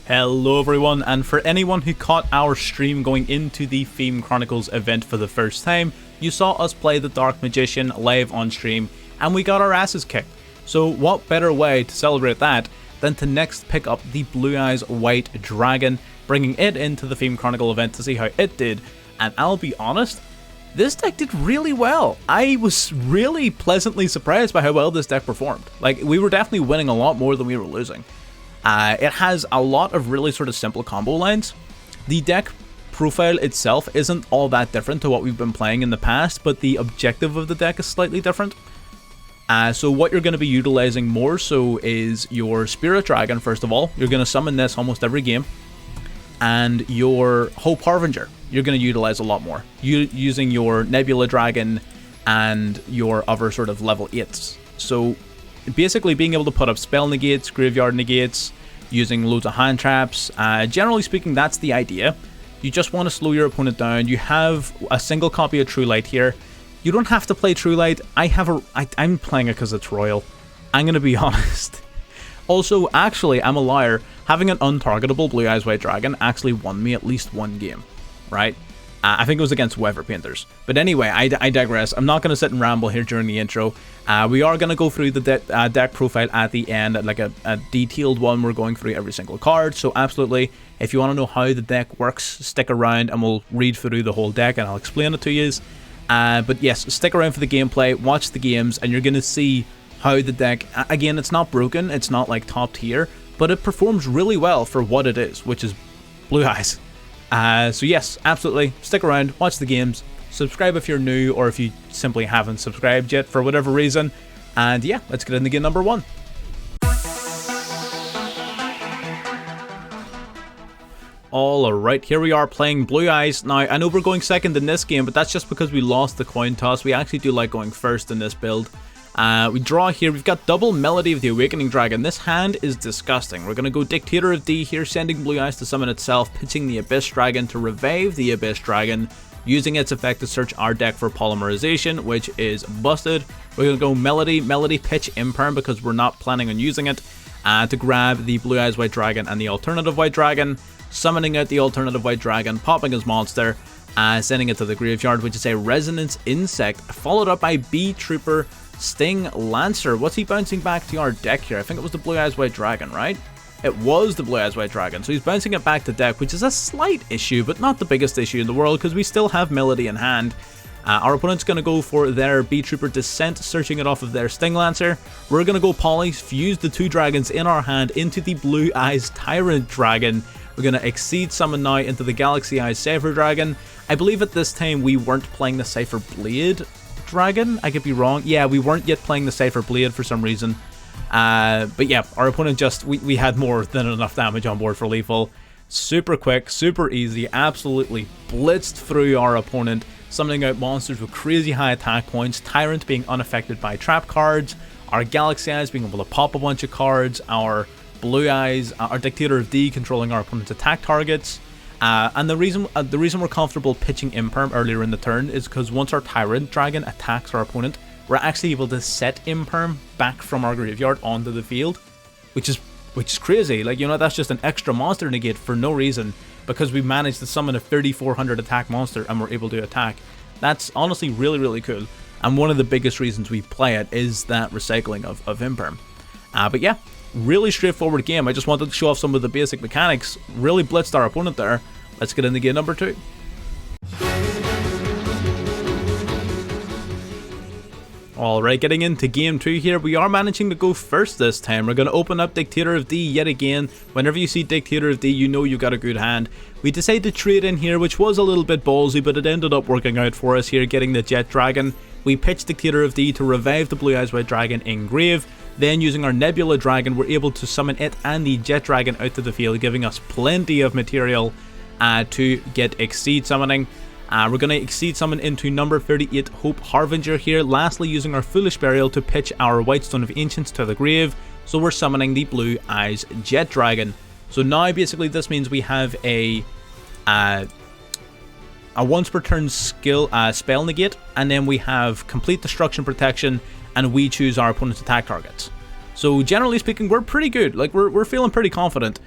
Hello everyone, and for anyone who caught our stream going into the Theme Chronicles event for the first time, you saw us play the Dark Magician live on stream, and we got our asses kicked. So what better way to celebrate that than to next pick up the Blue Eyes White Dragon, bringing it into the Theme Chronicle event to see how it did. And I'll be honest, this deck did really well. I was really pleasantly surprised by how well this deck performed. Like, we were definitely winning a lot more than we were losing. It has a lot of really sort of simple combo lines. The deck profile itself isn't all that different to what we've been playing in the past, but the objective of the deck is slightly different. So what you're going to be utilizing more so is your Spirit Dragon, first of all. You're going to summon this almost every game. And your Hope Harbinger, you're going to utilize a lot more. Using your Nebula Dragon and your other sort of level 8s. So basically being able to put up spell negates, graveyard negates, using loads of hand traps. Generally speaking, that's the idea. You just want to slow your opponent down. You have a single copy of True Light here. You don't have to play True Light. I'm playing it because it's royal. I'm going to be honest. Also, actually, I'm a liar. Having an untargetable Blue Eyes White Dragon actually won me at least one game, right? I think it was against Weather Painters. But anyway, I digress. I'm not going to sit and ramble here during the intro. We are going to go through the deck profile at the end, like a detailed one. We're going through every single card. So absolutely, if you want to know how the deck works, stick around and we'll read through the whole deck and I'll explain it to you. But yes, stick around for the gameplay, watch the games, and you're going to see how the deck, again, it's not broken, it's not like top tier, but it performs really well for what it is, which is Blue Eyes. So yes, absolutely, stick around, watch the games, subscribe if you're new or if you simply haven't subscribed yet for whatever reason, and yeah, let's get into game number 1. Alright, here we are playing Blue Eyes. Now, I know we're going second in this game, but that's just because we lost the coin toss. We actually do like going first in this build. We draw here, we've got double Melody of the Awakening Dragon. This hand is disgusting. We're going to go Dictator of D here, sending Blue Eyes to summon itself, pitching the Abyss Dragon to revive the Abyss Dragon, using its effect to search our deck for Polymerization, which is busted. We're going to go Melody, pitch Imperm because we're not planning on using it, to grab the Blue Eyes White Dragon and the alternative White Dragon, summoning out the alternative White Dragon, popping his monster, sending it to the graveyard, which is a Resonance Insect, followed up by Bee Trooper, Sting Lancer. What's he bouncing back to our deck here? I think it was the Blue Eyes White Dragon, right? It was the Blue Eyes White Dragon, so he's bouncing it back to deck, which is a slight issue, but not the biggest issue in the world, because we still have Melody in hand. Our opponent's going to go for their Bee Trooper Descent, searching it off of their Sting Lancer. We're going to go Poly, fuse the 2 dragons in our hand into the Blue Eyes Tyrant Dragon. We're going to Exceed Summon now into the Galaxy Eyes Cypher Dragon. I believe at this time we weren't playing the Cypher Blade Dragon. I could be wrong. Yeah, we weren't yet playing the Cypher Blade for some reason. But yeah, our opponent just, we had more than enough damage on board for lethal. Super quick, super easy, absolutely blitzed through our opponent, summoning out monsters with crazy high attack points, Tyrant being unaffected by trap cards, our Galaxy Eyes being able to pop a bunch of cards, our Blue Eyes, our Dictator of D controlling our opponent's attack targets. And the reason we're comfortable pitching Imperm earlier in the turn is because once our Tyrant Dragon attacks our opponent, we're actually able to set Imperm back from our graveyard onto the field, which is crazy. Like, you know, that's just an extra monster negate for no reason, because we managed to summon a 3400 attack monster and we're able to attack. That's honestly really, really cool. And one of the biggest reasons we play it is that recycling of Imperm. But yeah, really straightforward game. I just wanted to show off some of the basic mechanics. Really blitzed our opponent there. Let's get into game number 2. Alright, getting into game 2 here, we are managing to go first this time. We're going to open up Dictator of D yet again. Whenever you see Dictator of D, you know you got a good hand. We decided to trade in here, which was a little bit ballsy, but it ended up working out for us here, getting the Jet Dragon. We pitched Dictator of D to revive the Blue Eyes White Dragon in grave. Then, using our Nebula Dragon, we're able to summon it and the Jet Dragon out to the field, giving us plenty of material to get Exceed Summoning. We're going to Exceed Summon into number 38 Hope Harbinger here. Lastly, using our Foolish Burial to pitch our Whitestone of Ancients to the grave. So we're summoning the Blue Eyes Jet Dragon. So now basically this means we have a once per turn skill spell negate, and then we have complete destruction protection, and we choose our opponent's attack targets. So generally speaking, we're pretty good. Like, we're feeling pretty confident.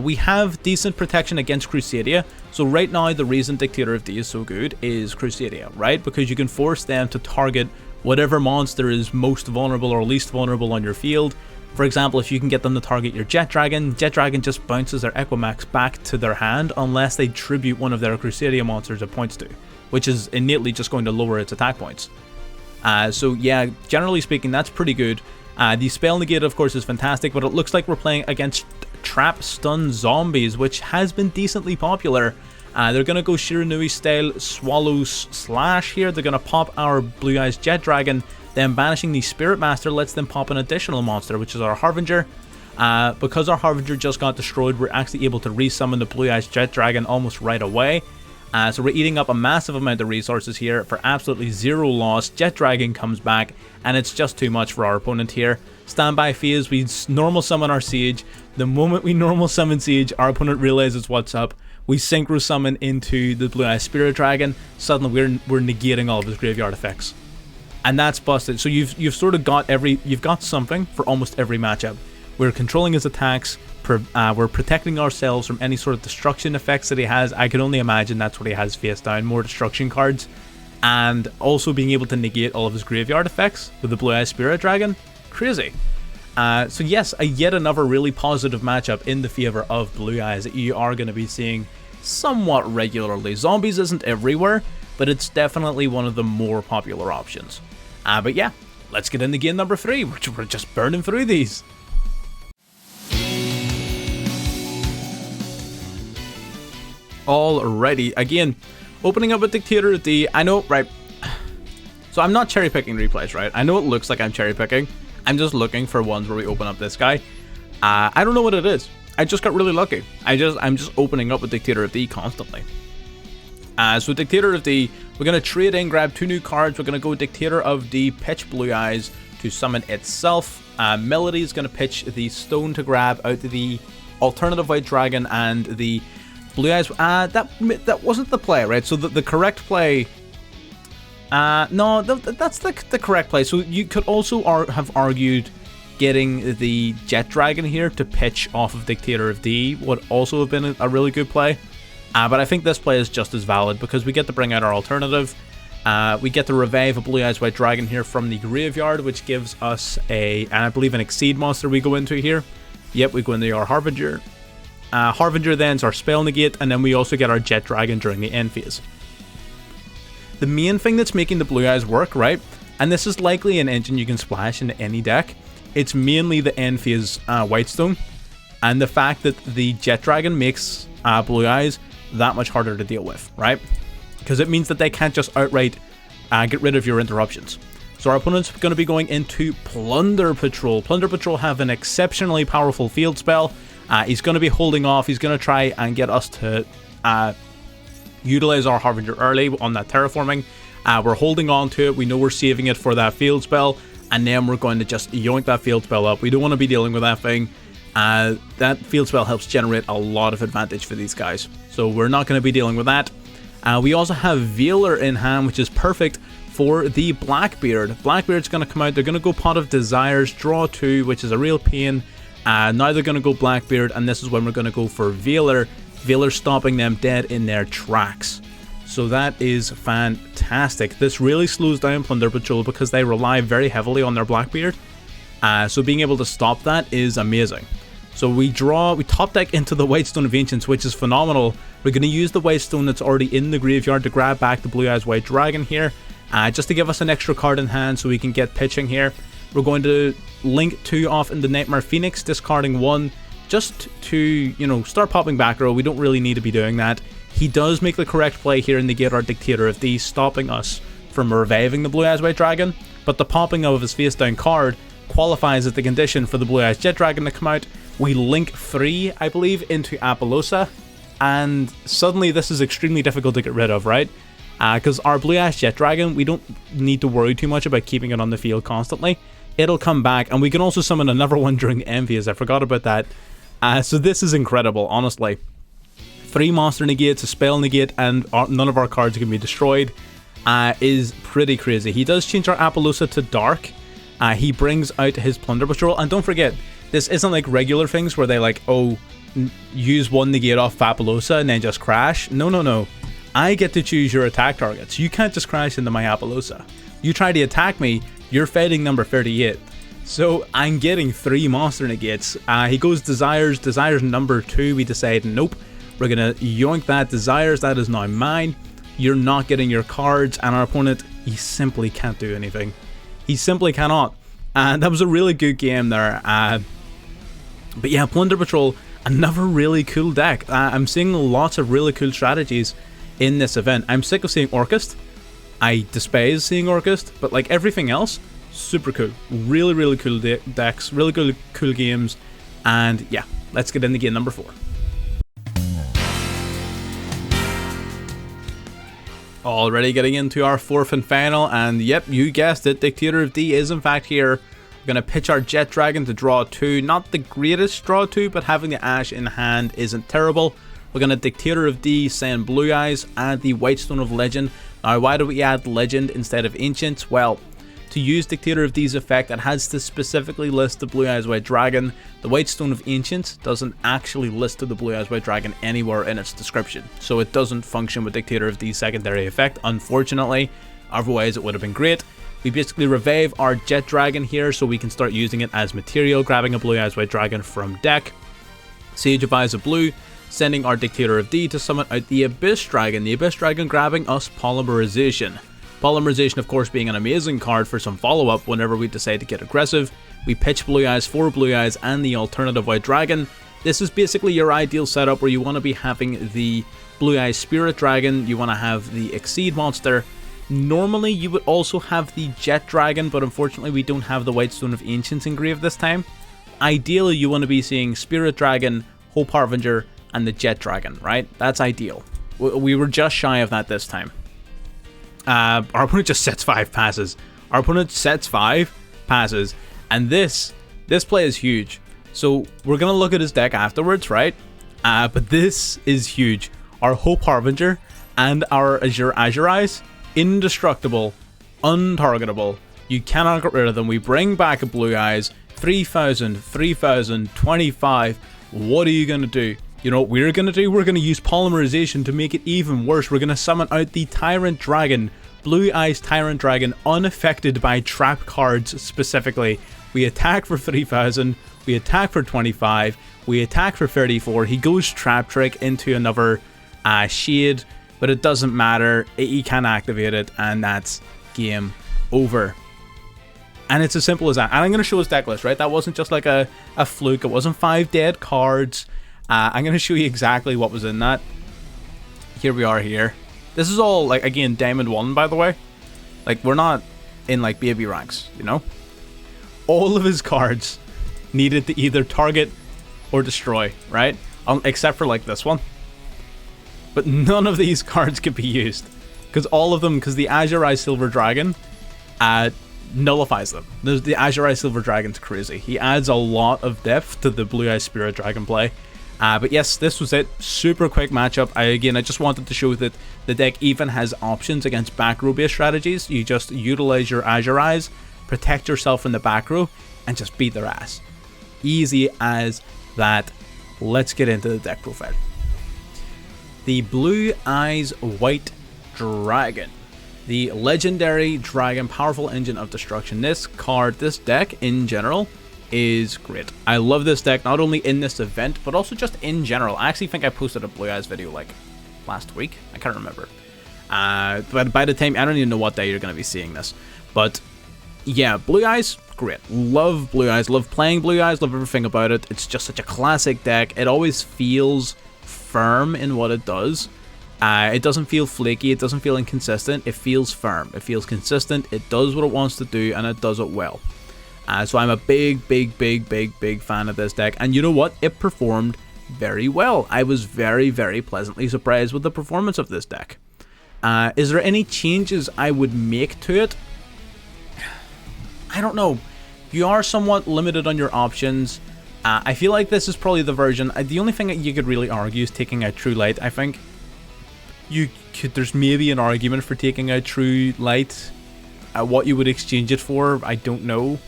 We have decent protection against Crusadia. So right now, the reason Dictator of D is so good is Crusadia, right? Because you can force them to target whatever monster is most vulnerable or least vulnerable on your field. For example, if you can get them to target your Jet Dragon just bounces their Equimax back to their hand unless they tribute one of their Crusadia monsters it points to, which is innately just going to lower its attack points. So yeah, generally speaking, that's pretty good. The Spell Negate, of course, is fantastic, but it looks like we're playing against Trap Stun Zombies, which has been decently popular. They're going to go Shiranui style Swallow Slash here. They're going to pop our Blue Eyes Jet Dragon, then banishing the Spirit Master lets them pop an additional monster, which is our Harbinger. Because our Harbinger just got destroyed, we're actually able to resummon the Blue Eyes Jet Dragon almost right away. So we're eating up a massive amount of resources here for absolutely zero loss. Jet Dragon comes back, and it's just too much for our opponent here. Standby phase, we normal summon our Siege. The moment we normal summon Siege, our opponent realizes what's up. We synchro summon into the Blue Eyes Spirit Dragon. Suddenly we're negating all of his graveyard effects. And that's busted. So you've sort of got you've got something for almost every matchup. We're controlling his attacks. We're protecting ourselves from any sort of destruction effects that he has. I can only imagine that's what he has face down, more destruction cards. And also being able to negate all of his graveyard effects with the Blue Eyes Spirit Dragon. Crazy. So yes, yet another really positive matchup in the favor of Blue Eyes that you are going to be seeing somewhat regularly. Zombies isn't everywhere, but it's definitely one of the more popular options. But yeah, let's get into game number 3. We're just burning through these. Alrighty, again, opening up with Dictator of D. I know, right? So I'm not cherry picking replays, right? I know it looks like I'm cherry picking. I'm just looking for ones where we open up this guy. I don't know what it is. I just got really lucky. I'm just opening up with Dictator of D constantly. So Dictator of D, we're going to trade in, grab 2 new cards. We're going to go Dictator of D, pitch Blue Eyes to summon itself. Melody is going to pitch the Stone to grab out the alternative White Dragon and the Blue Eyes. That wasn't the play, right? So the correct play... no, that's the correct play. So you could also have argued getting the Jet Dragon here to pitch off of Dictator of D would also have been a really good play. But I think this play is just as valid because we get to bring out our alternative. We get to revive a Blue Eyes White Dragon here from the graveyard, which gives us and I believe an Exceed monster we go into here. Yep, we go into our Harbinger. Harbinger then is our Spell Negate, and then we also get our Jet Dragon during the end phase. The main thing that's making the Blue Eyes work, right, and this is likely an engine you can splash into any deck, it's mainly the end phase Whitestone, and the fact that the Jet Dragon makes Blue Eyes that much harder to deal with, right? Because it means that they can't just outright get rid of your interruptions. So our opponent's going to be going into Plunder Patrol. Plunder Patrol have an exceptionally powerful field spell. He's going to be holding off. He's going to try and get us to utilize our Harbinger early on that terraforming. We're holding on to it. We know we're saving it for that field spell, and then we're going to just yoink that field spell up. We don't want to be dealing with that thing. That field spell helps generate a lot of advantage for these guys, so we're not going to be dealing with that. We also have Veiler in hand, which is perfect for the Blackbeard. Blackbeard's going to come out. They're going to go Pot of Desires, draw 2, which is a real pain. Now they're going to go Blackbeard, and this is when we're going to go for Veiler. Veiler stopping them dead in their tracks. So that is fantastic. This really slows down Plunder Patrol because they rely very heavily on their Blackbeard. So being able to stop that is amazing. So we top deck into the Whitestone of Ancients, which is phenomenal. We're going to use the Whitestone that's already in the graveyard to grab back the Blue Eyes White Dragon here. Just to give us an extra card in hand so we can get pitching here. We're going to link 2 off in the Nightmare Phoenix, discarding 1 just to, you know, start popping back row. We don't really need to be doing that. He does make the correct play here and negate our Dictator of D, stopping us from reviving the Blue Eyes White Dragon, but the popping of his face down card qualifies as the condition for the Blue Eyes Jet Dragon to come out. We link 3, I believe, into Appaloosa, and suddenly this is extremely difficult to get rid of, right? Because our Blue Eyes Jet Dragon, we don't need to worry too much about keeping it on the field constantly. It'll come back, and we can also summon another one during Envious. I forgot about that. So this is incredible, honestly. 3 monster negates, a spell negate, and none of our cards can be destroyed. Is pretty crazy. He does change our Appaloosa to dark. He brings out his Plunder Patrol, and don't forget, this isn't like regular things where they like, oh, use one negate off Fabulosa and then just crash. No, no, no. I get to choose your attack targets. You can't just crash into my Apollosa. You try to attack me, you're fading number 38. So I'm getting 3 monster negates. He goes Desires. Desires number 2. We decide, nope. We're going to yoink that. Desires, that is now mine. You're not getting your cards. And our opponent, he simply can't do anything. He simply cannot. And that was a really good game there. But yeah, Plunder Patrol, another really cool deck. I'm seeing lots of really cool strategies in this event. I'm sick of seeing Orchest. I despise seeing Orchest, but like everything else, super cool. Really, really cool decks, really cool games. And yeah, let's get into game number 4. Already getting into our 4th and final, and yep, you guessed it, Dictator of D is in fact here. We're going to pitch our Jet Dragon to draw 2. Not the greatest draw 2, but having the Ash in hand isn't terrible. We're going to Dictator of D, send Blue Eyes, add the Whitestone of Legend. Now, why do we add Legend instead of Ancient? Well, to use Dictator of D's effect, it has to specifically list the Blue Eyes White Dragon. The Whitestone of Ancient doesn't actually list the Blue Eyes White Dragon anywhere in its description, so it doesn't function with Dictator of D's secondary effect, unfortunately. Otherwise, it would have been great. We basically revive our Jet Dragon here so we can start using it as material, grabbing a Blue Eyes White Dragon from deck. Sage of Eyes of Blue, sending our Dictator of D to summon out the Abyss Dragon. The Abyss Dragon grabbing us Polymerization. Polymerization, of course, being an amazing card for some follow-up whenever we decide to get aggressive. We pitch Blue Eyes for Blue Eyes and the alternative White Dragon. This is basically your ideal setup where you want to be having the Blue Eyes Spirit Dragon, you want to have the Exceed monster. Normally, you would also have the Jet Dragon, but unfortunately, we don't have the Whitestone of Ancients engraved this time. Ideally, you want to be seeing Spirit Dragon, Hope Harbinger, and the Jet Dragon, right? That's ideal. We were just shy of that this time. Our opponent just sets 5 passes. Our opponent sets 5 passes, and this play is huge. So we're gonna look at his deck afterwards, right? But this is huge. Our Hope Harbinger and our Azure Eyes, indestructible, untargetable. You cannot get rid of them. We bring back a Blue Eyes, 3,000, 3,000, 25. What are you gonna do? You know what we're going to do? We're going to use Polymerization to make it even worse. We're going to summon out the Tyrant Dragon, Blue Eyes Tyrant Dragon, unaffected by trap cards specifically. We attack for 3,000, we attack for 25, we attack for 34. He goes Trap Trick into another Shade, but it doesn't matter. He can activate it, and that's game over. And it's as simple as that. And I'm going to show his deck list, right? That wasn't just like a fluke. It wasn't 5 dead cards. I'm going to show you exactly what was in that. Here we are here. This is all, like, again, Diamond 1, by the way. Like, we're not in, like, baby ranks, you know? All of his cards needed to either target or destroy, right? Except for, like, this one. But none of these cards could be used. Because all of them, because the Azure Eye Silver Dragon nullifies them. The Azure Eye Silver Dragon's crazy. He adds a lot of depth to the Blue Eye Spirit Dragon play. But yes, this was it. Super quick matchup. I just wanted to show that the deck even has options against back row based strategies. You just utilize your Azure Eyes, protect yourself in the back row, and just beat their ass. Easy as that. Let's get into the deck profile. The Blue Eyes White Dragon. The legendary dragon, powerful engine of destruction. This deck in general is great. I love this deck, not only in this event, but also just in general. I actually think I posted a Blue Eyes video like last week. I can't remember. But by the time, I don't even know what day you're going to be seeing this. But yeah, Blue Eyes, great. Love Blue Eyes, love playing Blue Eyes, love everything about it. It's just such a classic deck. It always feels firm in what it does. It doesn't feel flaky, it doesn't feel inconsistent, it feels firm, it feels consistent, it does what it wants to do, and it does it well. So I'm a big fan of this deck, and you know what? It performed very well. I was very pleasantly surprised with the performance of this deck. Is there any changes I would make to it? I don't know. You are somewhat limited on your options. I feel like this is probably the version. The only thing that you could really argue is taking out True Light, I think. There's maybe an argument for taking out True Light. What you would exchange it for, I don't know.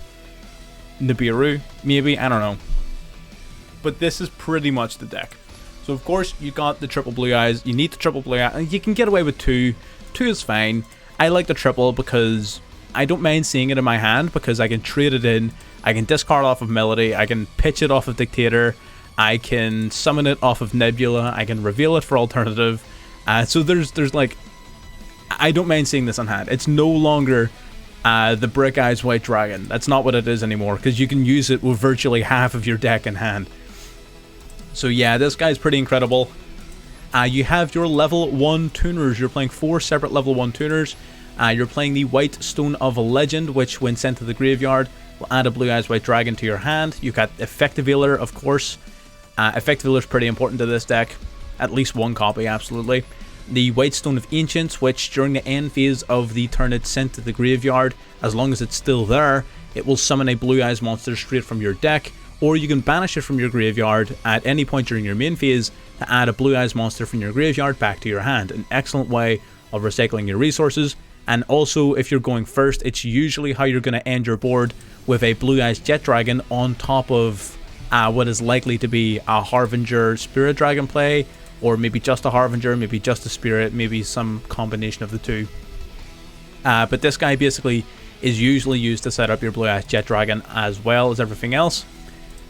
Nibiru, maybe, I don't know. but this is pretty much the deck. So of course you got the triple blue eyes, you need the triple blue eye, and you can get away with 2. 2 is fine. I like the triple because I don't mind seeing it in my hand, because I can trade it in, I can discard off of Melody, I can pitch it off of Dictator, I can summon it off of Nebula, I can reveal it for alternative. So there's like, I don't mind seeing this on hand. It's no longer the Brick Eyes White Dragon. That's not what it is anymore, because you can use it with virtually half of your deck in hand. So yeah, this guy's pretty incredible. You have your level 1 tuners. You're playing 4 separate level 1 tuners. You're playing the White Stone of Legend, which when sent to the graveyard will add a Blue Eyes White Dragon to your hand. You've got Effective Healer, of course. Effective Healer is pretty important to this deck. At least 1 copy, absolutely. The White Stone of Ancients, which during the end phase of the turn it's sent to the graveyard, as long as it's still there, it will summon a Blue Eyes monster straight from your deck, or you can banish it from your graveyard at any point during your main phase to add a Blue Eyes monster from your graveyard back to your hand. An excellent way of recycling your resources, and also if you're going first, it's usually how you're going to end your board with a Blue Eyes Jet Dragon on top of what is likely to be a Harbinger Spirit Dragon play, or maybe just a Harbinger, maybe just a Spirit, maybe some combination of the 2. But this guy basically is usually used to set up your Blue Eyes Jet Dragon as well as everything else.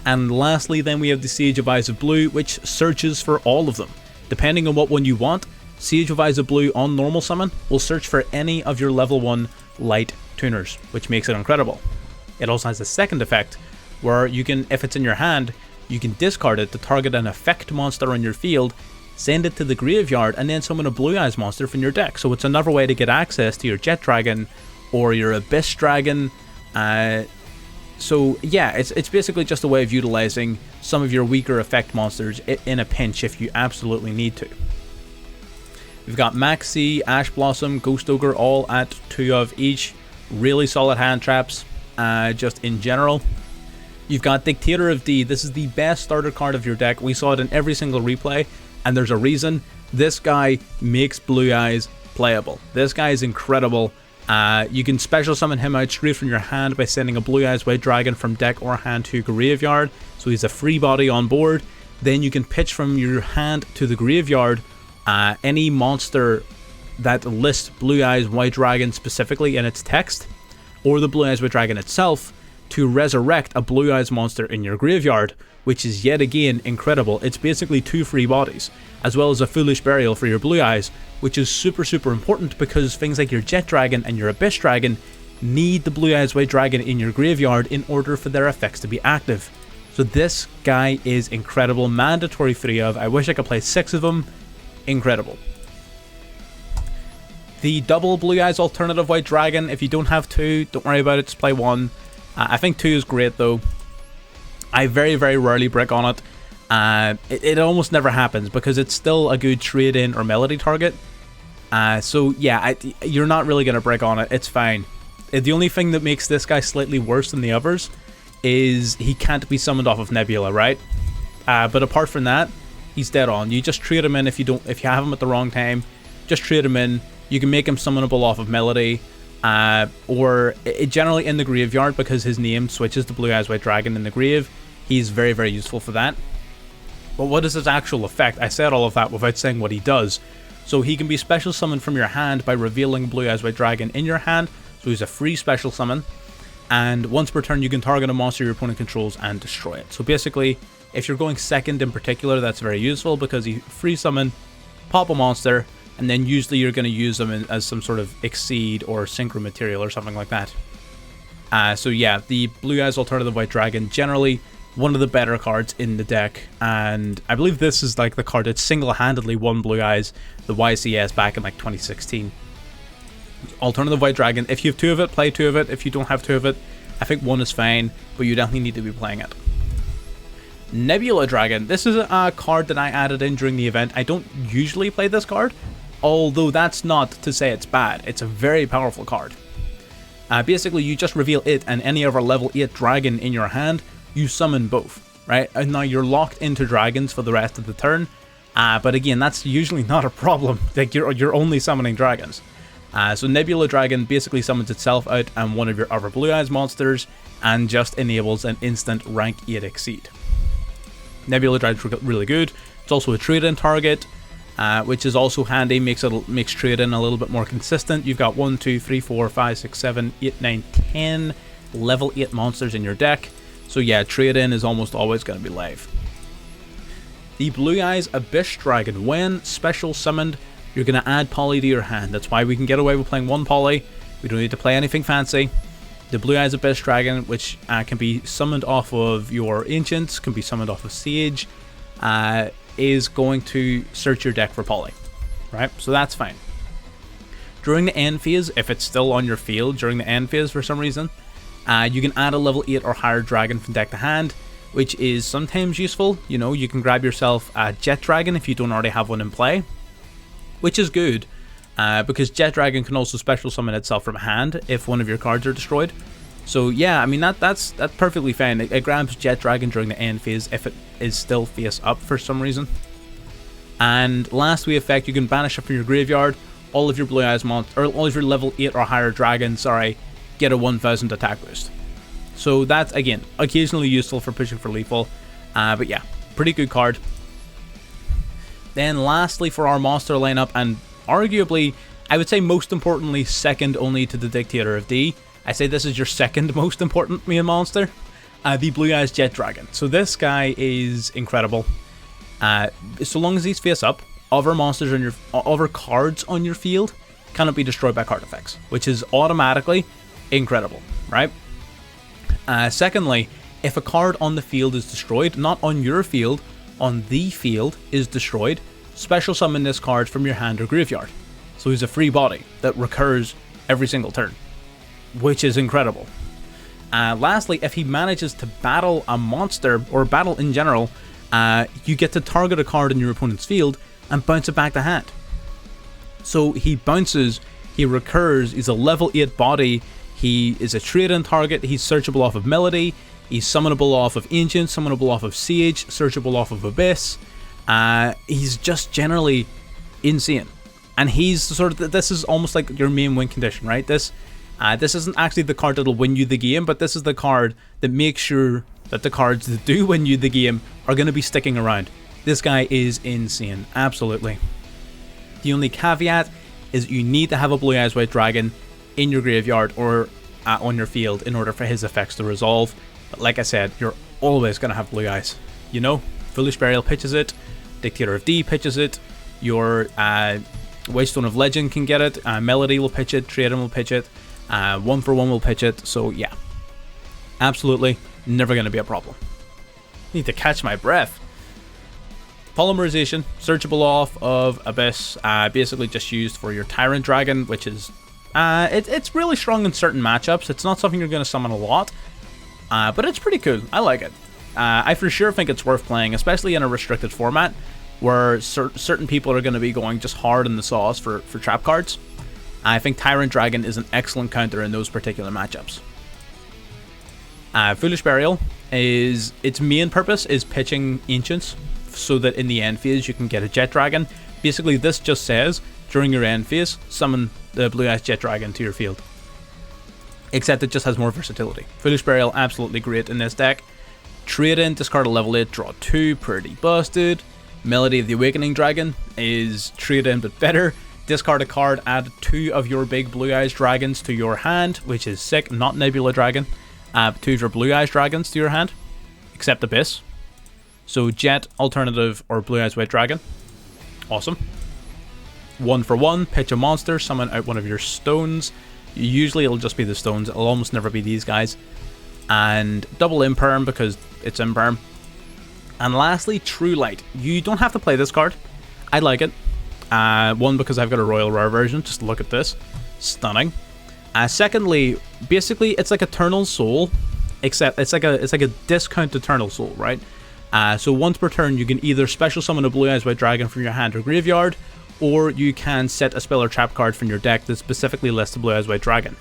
And lastly then we have the Sage of Eyes of Blue, which searches for all of them. Depending on what one you want, Sage of Eyes of Blue on normal summon will search for any of your level 1 light tuners, which makes it incredible. It also has a second effect, where you can, if it's in your hand, you can discard it to target an effect monster on your field, send it to the graveyard, and then summon a Blue Eyes monster from your deck. So it's another way to get access to your Jet Dragon or your Abyss Dragon. So yeah, it's basically just a way of utilizing some of your weaker effect monsters in a pinch if you absolutely need to. We've got Maxi, Ash Blossom, Ghost Ogre, all at 2 of each. Really solid hand traps, just in general. You've got Dictator of D. This is the best starter card of your deck. We saw it in every single replay, and there's a reason. This guy makes Blue Eyes playable. This guy is incredible. You can special summon him out straight from your hand by sending a Blue Eyes White Dragon from deck or hand to graveyard. So he's a free body on board. Then you can pitch from your hand to the graveyard any monster that lists Blue Eyes White Dragon specifically in its text, or the Blue Eyes White Dragon itself, to resurrect a Blue Eyes monster in your graveyard, which is yet again incredible. It's basically 2 free bodies, as well as a Foolish Burial for your Blue Eyes, which is super important because things like your Jet Dragon and your Abyss Dragon need the Blue Eyes White Dragon in your graveyard in order for their effects to be active. So this guy is incredible. Mandatory 3 of. I wish I could play 6 of them. Incredible. The double Blue Eyes alternative White Dragon, if you don't have 2, don't worry about it, just play 1. I think 2 is great though. I very rarely brick on it. It almost never happens because it's still a good trade-in or melody target. So yeah, you're not really going to brick on it. It's fine. The only thing that makes this guy slightly worse than the others is he can't be summoned off of Nebula, right? But apart from that, he's dead on. You just trade him in if you have him at the wrong time. Just trade him in. You can make him summonable off of Melody. Or generally in the graveyard, because his name switches to Blue Eyes White Dragon in the grave. He's very useful for that. But what is his actual effect? I said all of that without saying what he does. So he can be special summoned from your hand by revealing Blue Eyes White Dragon in your hand. So he's a free special summon. And once per turn you can target a monster your opponent controls and destroy it. So basically, if you're going second in particular, that's very useful because you free summon, pop a monster, and then usually you're going to use them as some sort of Exceed or Synchro material or something like that. So yeah, the Blue Eyes Alternative White Dragon, generally one of the better cards in the deck, and I believe this is like the card that single-handedly won Blue Eyes, the YCS, back in like 2016. Alternative White Dragon, if you have 2 of it, play 2 of it. If you don't have 2 of it, I think 1 is fine, but you definitely need to be playing it. Nebula Dragon, this is a card that I added in during the event. I don't usually play this card, although that's not to say it's bad. It's a very powerful card. Basically, you just reveal it and any other level 8 dragon in your hand, you summon both, right? And now you're locked into dragons for the rest of the turn. But again, that's usually not a problem. Like you're only summoning dragons. So Nebula Dragon basically summons itself out and one of your other Blue Eyes monsters and just enables an instant rank 8 Exceed. Nebula Dragon's really good. It's also a trade-in target, which is also handy, makes trade-in a little bit more consistent. You've got 1, 2, 3, 4, 5, 6, 7, 8, 9, 10 level 8 monsters in your deck. So yeah, trade-in is almost always going to be live. The Blue Eyes Abyss Dragon, when special summoned, you're going to add poly to your hand. That's why we can get away with playing 1 poly. We don't need to play anything fancy. The Blue Eyes Abyss Dragon, which can be summoned off of your Ancients, can be summoned off of Sage, is going to search your deck for poly, right? So that's fine. During the end phase, if it's still on your field during the end phase for some reason, you can add a level 8 or higher dragon from deck to hand, which is sometimes useful. You know, you can grab yourself a Jet Dragon if you don't already have one in play, which is good, because Jet Dragon can also special summon itself from hand if one of your cards are destroyed. So yeah, I mean that's perfectly fine. It grabs Jet Dragon during the end phase if it is still face up for some reason. And lastly effect, you can banish it from your graveyard. All of your Blue Eyes monsters, or all of your level 8 or higher dragons, get a 1000 attack boost. So that's, again, occasionally useful for pushing for lethal. But yeah, pretty good card. Then lastly for our monster lineup, and arguably, I would say most importantly, second only to the Dictator of D, I say this is your second most important main monster, the Blue Eyes Jet Dragon. So this guy is incredible. So long as he's face up, other monsters on other cards on your field cannot be destroyed by card effects, which is automatically incredible, right? Secondly, if a card on the field is destroyed, not on your field, on the field is destroyed, special summon this card from your hand or graveyard. So he's a free body that recurs every single turn, which is incredible. Lastly, if he manages to battle a monster, or battle in general, you get to target a card in your opponent's field and bounce it back to hand. So he bounces, he recurs, he's a level 8 body, he is a trade-in target, he's searchable off of Melody, he's summonable off of Ancient, summonable off of Sage, searchable off of Abyss. He's just generally insane. And he's sort of, this is almost like your main win condition, right? This isn't actually the card that'll win you the game, but this is the card that makes sure that the cards that do win you the game are going to be sticking around. This guy is insane, absolutely. The only caveat is you need to have a Blue Eyes White Dragon in your graveyard or on your field in order for his effects to resolve. But like I said, you're always going to have Blue Eyes. You know, Foolish Burial pitches it, Dictator of D pitches it, your Waystone of Legend can get it, Melody will pitch it, Trade-in will pitch it, 1 for 1 will pitch it, so yeah. Absolutely, never going to be a problem. Need to catch my breath. Polymerization, searchable off of Abyss, basically just used for your Tyrant Dragon, which is, it's really strong in certain matchups. It's not something you're going to summon a lot, but it's pretty cool. I like it. I for sure think it's worth playing, especially in a restricted format, where certain people are going to be going just hard in the sauce for trap cards. I think Tyrant Dragon is an excellent counter in those particular matchups. Foolish Burial, its main purpose is pitching Ancients, so that in the end phase you can get a Jet Dragon. Basically this just says, during your end phase, summon the Blue Eyes Jet Dragon to your field. Except it just has more versatility. Foolish Burial, absolutely great in this deck. Trade-in, discard a level 8, draw 2, pretty busted. Melody of the Awakening Dragon is trade-in but better. Discard a card, add 2 of your big Blue Eyes Dragons to your hand, which is sick, not Nebula Dragon. 2 of your Blue Eyes Dragons to your hand, except Abyss. So Jet, Alternative, or Blue Eyes White Dragon. Awesome. 1 for 1, pitch a monster, summon out one of your stones. Usually it'll just be the stones, it'll almost never be these guys. And double Imperm because it's Imperm. And lastly, True Light. You don't have to play this card. I like it. One, because I've got a Royal Rare version. Just look at this. Stunning. Secondly, basically it's like Eternal Soul, except it's like a discount Eternal Soul, right? So once per turn, you can either special summon a Blue Eyes White Dragon from your hand or graveyard, or you can set a spell or trap card from your deck that specifically lists the Blue Eyes White Dragon.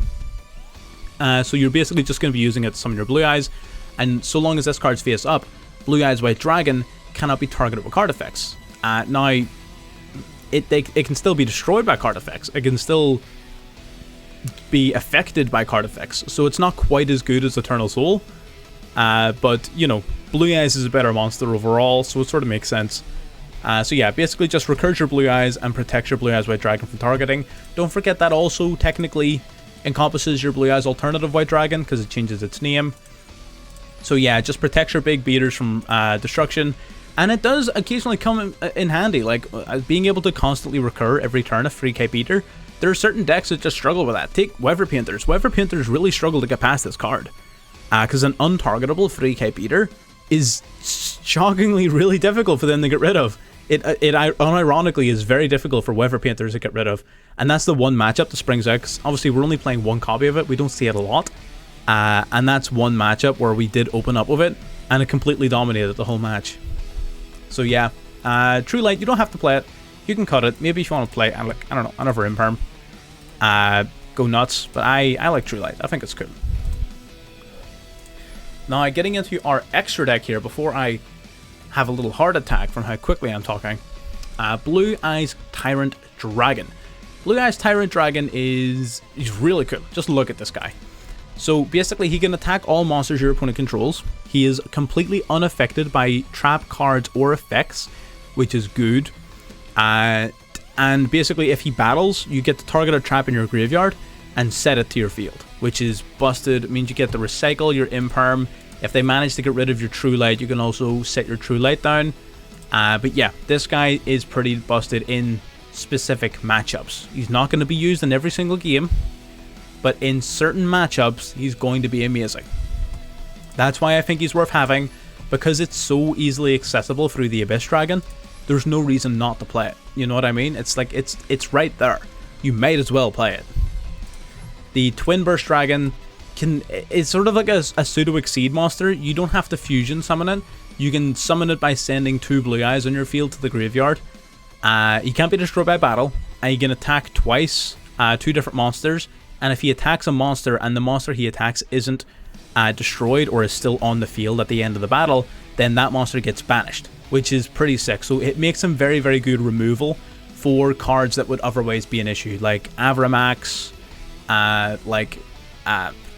So you're basically just going to be using it to summon your Blue Eyes, and so long as this card's face up, Blue Eyes White Dragon cannot be targeted with card effects. Now, it can still be destroyed by card effects. It can still be affected by card effects, so it's not quite as good as Eternal Soul, but you know, Blue Eyes is a better monster overall, so it sort of makes sense. So yeah, basically just recurs your Blue Eyes and protects your Blue Eyes White Dragon from targeting. Don't forget that also technically encompasses your Blue Eyes Alternative White Dragon, because it changes its name. So yeah, it just protects your big beaters from destruction. And it does occasionally come in handy, like being able to constantly recur every turn a 3k beater. There are certain decks that just struggle with that. Take Weather Painters. Weather Painters really struggle to get past this card. Because an untargetable 3k beater is shockingly really difficult for them to get rid of. It unironically is very difficult for Weather Painters to get rid of. And that's the one matchup that springs out, because obviously we're only playing one copy of it. We don't see it a lot. And that's one matchup where we did open up with it, and it completely dominated the whole match. So yeah, True Light, you don't have to play it. You can cut it. Maybe if you want to play, like, I don't know, another Imperm. Go nuts. But I like True Light. I think it's cool. Now, getting into our extra deck here, before I have a little heart attack from how quickly I'm talking. Blue Eyes Tyrant Dragon. Blue Eyes Tyrant Dragon he's really cool. Just look at this guy. So basically, he can attack all monsters your opponent controls. He is completely unaffected by trap cards or effects, which is good. And basically, if he battles, you get to target a trap in your graveyard and set it to your field, which is busted. It means you get to recycle your Imperm. If they manage to get rid of your True Light, you can also set your True Light down. But yeah, this guy is pretty busted in specific matchups. He's not going to be used in every single game, but in certain matchups, he's going to be amazing. That's why I think he's worth having, because it's so easily accessible through the Abyss Dragon. There's no reason not to play it. You know what I mean? It's like, it's right there. You might as well play it. The Twin Burst Dragon is sort of like a pseudo-exceed monster. You don't have to fusion summon it. You can summon it by sending 2 Blue Eyes on your field to the graveyard. He can't be destroyed by battle, and he can attack twice, 2 different monsters. And if he attacks a monster and the monster he attacks isn't destroyed or is still on the field at the end of the battle, then that monster gets banished, which is pretty sick. So it makes him very, very good removal for cards that would otherwise be an issue, like Avramax,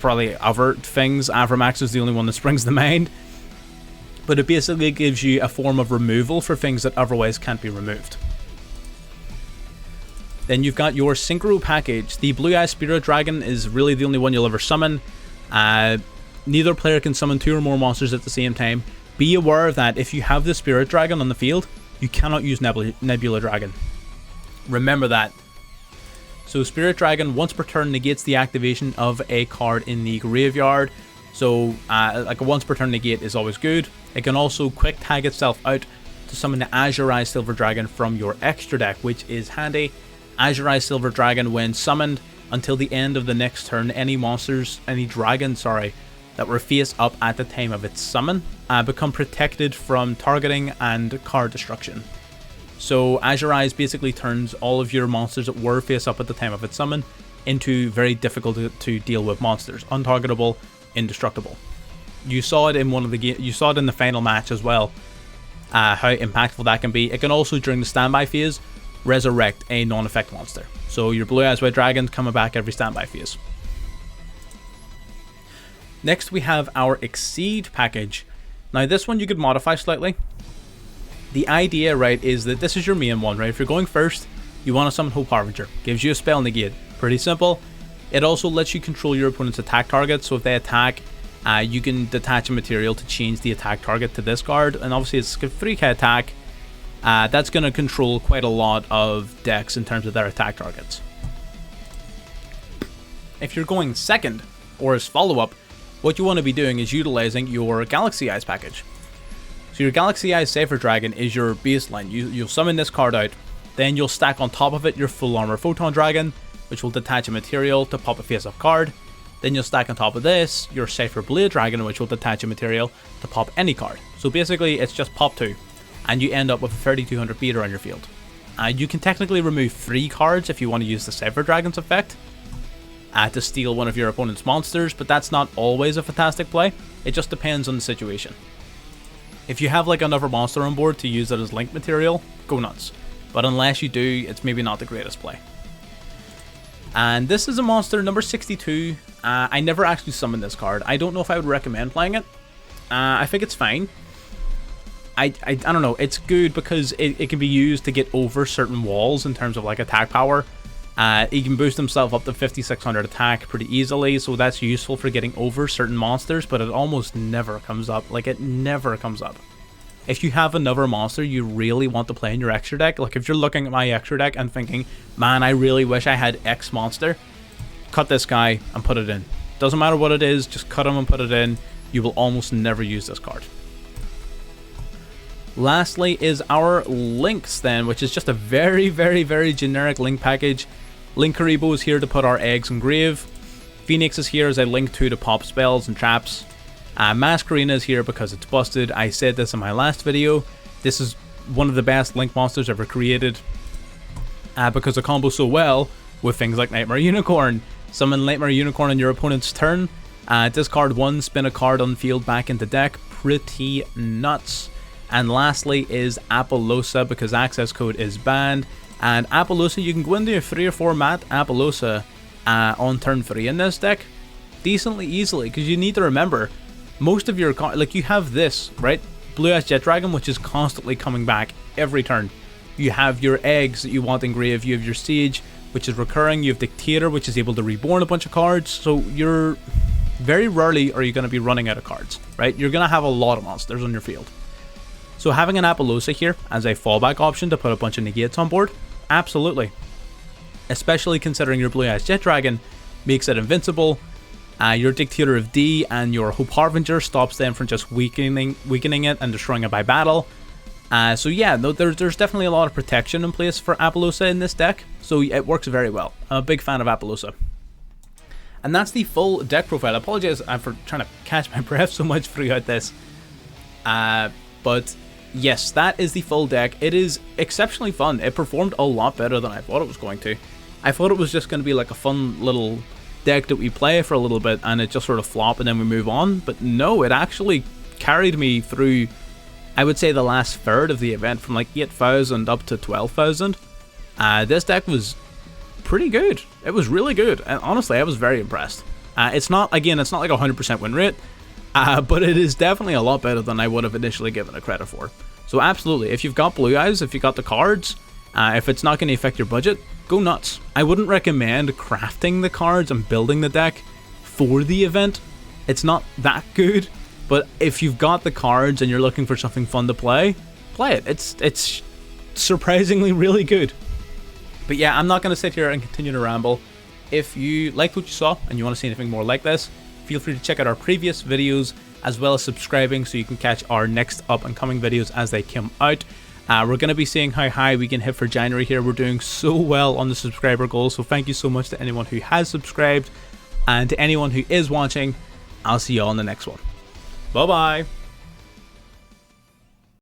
probably other things. Avramax is the only one that springs to mind. But it basically gives you a form of removal for things that otherwise can't be removed. Then you've got your Synchro package. The Blue Eye Spirit Dragon is really the only one you'll ever summon. Neither player can summon 2 or more monsters at the same time. Be aware of that. If you have the Spirit Dragon on the field, you cannot use Nebula Dragon. Remember that. So Spirit Dragon, once per turn, negates the activation of a card in the graveyard. So like a once per turn negate is always good. It can also quick tag itself out to summon the Azure Eye Silver Dragon from your extra deck, which is handy. Azure Eye Silver Dragon, when summoned until the end of the next turn, any dragons, that were face up at the time of its summon become protected from targeting and card destruction. So Azure Eyes basically turns all of your monsters that were face up at the time of its summon into very difficult to deal with monsters, untargetable, indestructible. You saw it in you saw it in the final match as well, how impactful that can be. It can also, during the standby phase, resurrect a non-effect monster. So your Blue Eyes White Dragon coming back every standby phase. Next we have our Exceed package. Now this one you could modify slightly. The idea, right, is that this is your main one, right? If you're going first, you want to summon Hope Harbinger. Gives you a spell negate. Pretty simple. It also lets you control your opponent's attack target. So if they attack, you can detach a material to change the attack target to this card. And obviously it's a 3k attack. That's going to control quite a lot of decks in terms of their attack targets. If you're going second, or as follow-up, what you want to be doing is utilizing your Galaxy Eyes package. So your Galaxy Eyes Cypher Dragon is your baseline. You'll summon this card out, then you'll stack on top of it your Full Armor Photon Dragon, which will detach a material to pop a face-up card. Then you'll stack on top of this your Cypher Blade Dragon, which will detach a material to pop any card. So basically it's just pop 2, and you end up with a 3200 beater on your field. You can technically remove 3 cards if you want to use the Cypher Dragon's effect to steal one of your opponent's monsters, but that's not always a fantastic play. It just depends on the situation. If you have like another monster on board to use it as link material, go nuts. But unless you do, it's maybe not the greatest play. And this is a monster, number 62. I never actually summoned this card. I don't know if I would recommend playing it. I think it's fine. I don't know, it's good because it can be used to get over certain walls in terms of like attack power. He can boost himself up to 5600 attack pretty easily, so that's useful for getting over certain monsters, but it almost never comes up. Like, it never comes up. If you have another monster you really want to play in your extra deck, like if you're looking at my extra deck and thinking, man, I really wish I had X monster, cut this guy and put it in. Doesn't matter what it is, just cut him and put it in. You will almost never use this card. Lastly is our links then, which is just a very, very, very generic link package. Linkaribo is here to put our eggs in grave. Phoenix is here as a link to pop spells and traps. Masquerena is here because it's busted. I said this in my last video. This is one of the best link monsters ever created because it combos so well with things like Nightmare Unicorn. Summon Nightmare Unicorn on your opponent's turn. Discard 1, spin a card on field back into deck. Pretty nuts. And lastly is Apollousa because access code is banned. And Apollousa, you can go into a 3 or 4 mat Apollousa on turn 3 in this deck decently easily, because you need to remember most of your like you have this, right? Blue Eyes Jet Dragon, which is constantly coming back every turn. You have your eggs that you want engraved, you have your Siege, which is recurring, you have Dictator, which is able to reborn a bunch of cards, so you're very rarely are you going to be running out of cards, right? You're going to have a lot of monsters on your field. So having an Apollousa here as a fallback option to put a bunch of negates on board, absolutely. Especially considering your Blue Eyes Jet Dragon makes it invincible. Your Dictator of D and your Hope Harbinger stops them from just weakening it and destroying it by battle. So yeah, no, there's definitely a lot of protection in place for Apollousa in this deck, so it works very well. I'm a big fan of Apollousa. And that's the full deck profile. I apologize for trying to catch my breath so much throughout this. But yes, that is the full deck. It is exceptionally fun. It performed a lot better than I thought it was going to. I thought it was just going to be like a fun little deck that we play for a little bit and it just sort of flop and then we move on. But no, it actually carried me through, I would say, the last third of the event from like 8,000 up to 12,000. This deck was pretty good. It was really good. And honestly, I was very impressed. It's not like a 100% win rate, but it is definitely a lot better than I would have initially given it credit for. So absolutely, if you've got Blue Eyes, if you've got the cards, if it's not going to affect your budget, go nuts. I wouldn't recommend crafting the cards and building the deck for the event. It's not that good, but if you've got the cards and you're looking for something fun to play, play it. It's surprisingly really good. But yeah, I'm not going to sit here and continue to ramble. If you liked what you saw and you want to see anything more like this, feel free to check out our previous videos as well as subscribing so you can catch our next up and coming videos as they come out. We're going to be seeing how high we can hit for January here. We're doing so well on the subscriber goal, so thank you so much to anyone who has subscribed, and to anyone who is watching, I'll see you all in the next one. Bye bye.